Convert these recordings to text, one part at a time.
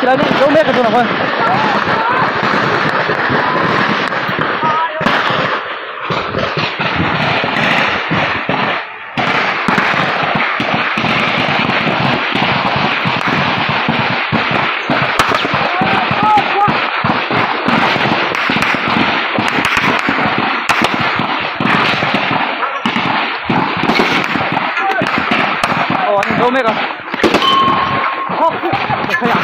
lại đi, đâu mẹ cái tôi nào thôi. Đâu mẹ cả. Thấy à?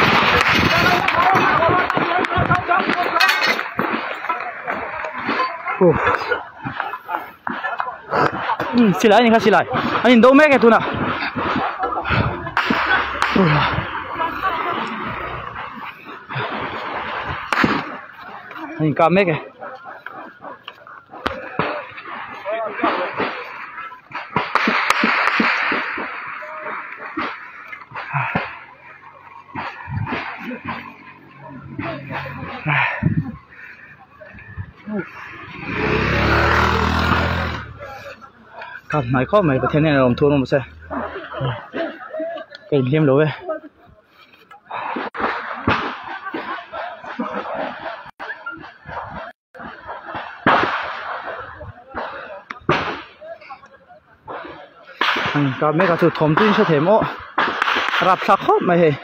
Xin lỗi anh, xin lỗi. Anh đâu mẹ cái tôi nào. Anh cả mẹ cái. Cảm mày khó mày thế này là làm thua nó một xe cái liêm lối cả mấy cái thứ thom tin sẽ thêm ó rạp sắc khó mày